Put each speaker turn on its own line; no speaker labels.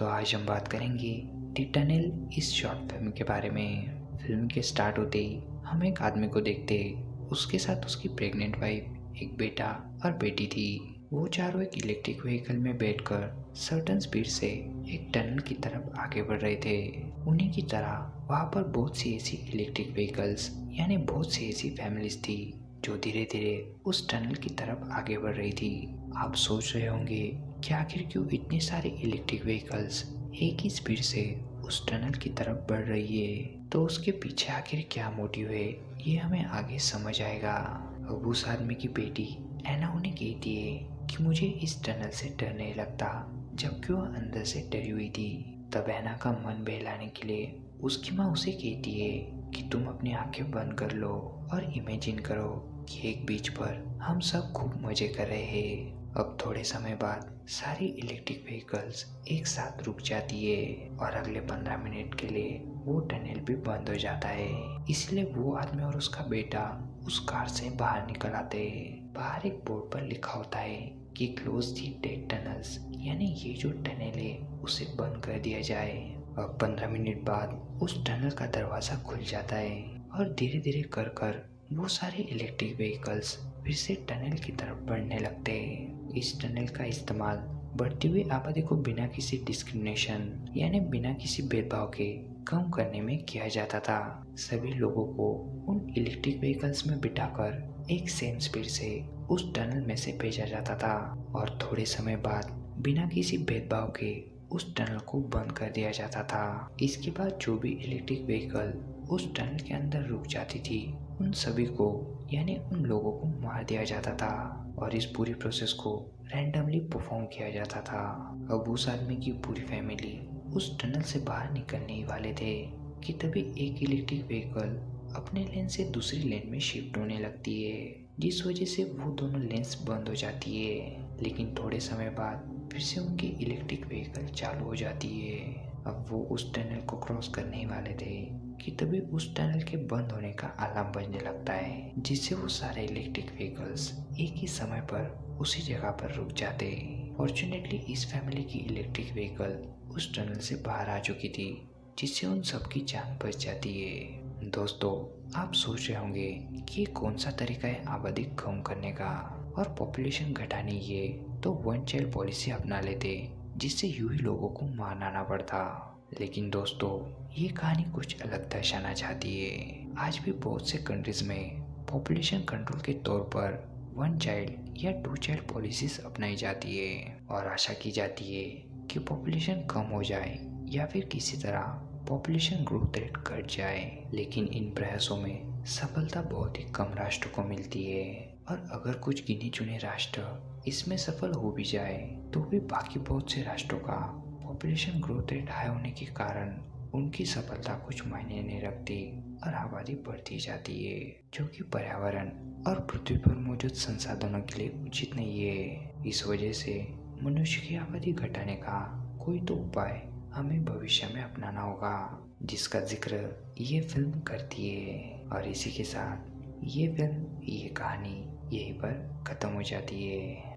तो आज हम बात करेंगे द टनल इस शॉर्ट फिल्म के बारे में। फिल्म के स्टार्ट होते ही हम एक आदमी को देखते, उसके साथ उसकी प्रेग्नेंट वाइफ, एक बेटा और बेटी थी। वो चारों एक इलेक्ट्रिक व्हीकल में बैठकर सर्टेन स्पीड से एक टनल की तरफ आगे बढ़ रहे थे। उन्हीं की तरह वहाँ पर बहुत सी ऐसी इलेक्ट्रिक व्हीकल्स यानी बहुत सी ऐसी फैमिलीज थी जो धीरे धीरे उस टनल की तरफ आगे बढ़ रही थी। आप सोच रहे होंगे कि आखिर क्यों इतने सारे इलेक्ट्रिक व्हीकल्स एक ही स्पीड से उस टनल की तरफ बढ़ रही है, तो उसके पीछे आखिर क्या मोटिव है ये हमें आगे समझ आएगा। अब उस आदमी की बेटी एना उन्हें कहती है कि मुझे इस टनल से डर नहीं लगता, जबकि वह अंदर से डरी हुई थी। तब एना का मन बहलाने के लिए उसकी माँ उसे कहती है कि तुम अपनी आंखें बंद कर लो और इमेजिन करो कि एक बीच पर हम सब खूब मजे कर रहे हैं। अब थोड़े समय बाद सारी इलेक्ट्रिक व्हीकल्स एक साथ रुक जाती है और अगले 15 मिनट के लिए वो टनल भी बंद हो जाता है। इसलिए वो आदमी और उसका बेटा उस कार से बाहर निकल आते हैं। बाहर एक बोर्ड पर लिखा होता है कि क्लोज दी डेड टनल्स, यानी ये जो टनल है उसे बंद कर दिया जाए। अब 15 मिनट बाद उस टनल का दरवाजा खुल जाता है और धीरे धीरे कर कर वो सारे इलेक्ट्रिक व्हीकल्स फिर से टनल की तरफ बढ़ने लगते हैं। इस टनल का इस्तेमाल बढ़ती हुई आबादी को बिना किसी डिस्क्रिमिनेशन यानी बिना किसी भेदभाव के कम करने में किया जाता था। सभी लोगों को उन इलेक्ट्रिक व्हीकल्स में बिठाकर एक सेम स्पीड से उस टनल में से भेजा जाता था और थोड़े समय बाद बिना किसी भेदभाव के उस टनल को बंद कर दिया जाता था। इसके बाद जो भी इलेक्ट्रिक व्हीकल उस टनल के अंदर रुक जाती थी उन सभी को यानी उन लोगों को मार दिया जाता था और इस पूरी प्रोसेस को रैंडमली परफॉर्म किया जाता था। अब उस आदमी की पूरी फैमिली उस टनल से बाहर निकलने ही वाले थे कि तभी एक इलेक्ट्रिक व्हीकल अपने लेन से दूसरी लेन में शिफ्ट होने लगती है, जिस वजह से वो दोनों लेन्स बंद हो जाती है। लेकिन थोड़े समय बाद फिर से उनकी इलेक्ट्रिक व्हीकल चालू हो जाती है। अब वो उस टनल को क्रॉस करने ही वाले थे कि तभी उस टनल के बंद होने का अलार्म बजने लगता है, जिससे वो सारे इलेक्ट्रिक व्हीकल्स एक ही समय पर उसी जगह पर रुक जाते हैं। फॉर्चुनेटली इस फैमिली की इलेक्ट्रिक व्हीकल उस टनल से बाहर आ चुकी थी, जिससे उन सबकी जान बच जाती है। दोस्तों, आप सोच रहे होंगे कि ये कौन सा तरीका है आबादी कम करने का और पॉपुलेशन घटाने ये तो वन चाइल्ड पॉलिसी अपना लेते, जिससे यूं ही लोगों को मारना ना पड़ता। लेकिन दोस्तों, ये कहानी कुछ अलग दर्शाना चाहती है। आज भी बहुत से कंट्रीज में पॉपुलेशन कंट्रोल के तौर पर वन चाइल्ड या टू चाइल्ड पॉलिसीज अपनाई जाती है और आशा की जाती है कि पॉपुलेशन कम हो जाए या फिर किसी तरह पॉपुलेशन ग्रोथ रेट घट जाए। लेकिन इन प्रयासों में सफलता बहुत ही कम राष्ट्र को मिलती है और अगर कुछ गिने चुने राष्ट्र इसमें सफल हो भी जाए तो भी बाकी बहुत से राष्ट्रों का पॉपुलेशन ग्रोथ रेट हाई होने के कारण उनकी सफलता कुछ मायने नहीं रखती और आबादी बढ़ती जाती है, जो कि पर्यावरण और पृथ्वी पर मौजूद संसाधनों के लिए उचित नहीं है। इस वजह से मनुष्य की आबादी घटाने का कोई तो उपाय हमें भविष्य में अपनाना होगा, जिसका जिक्र ये फिल्म करती है। और इसी के साथ ये फिल्म, ये कहानी यहीं पर खत्म हो जाती है।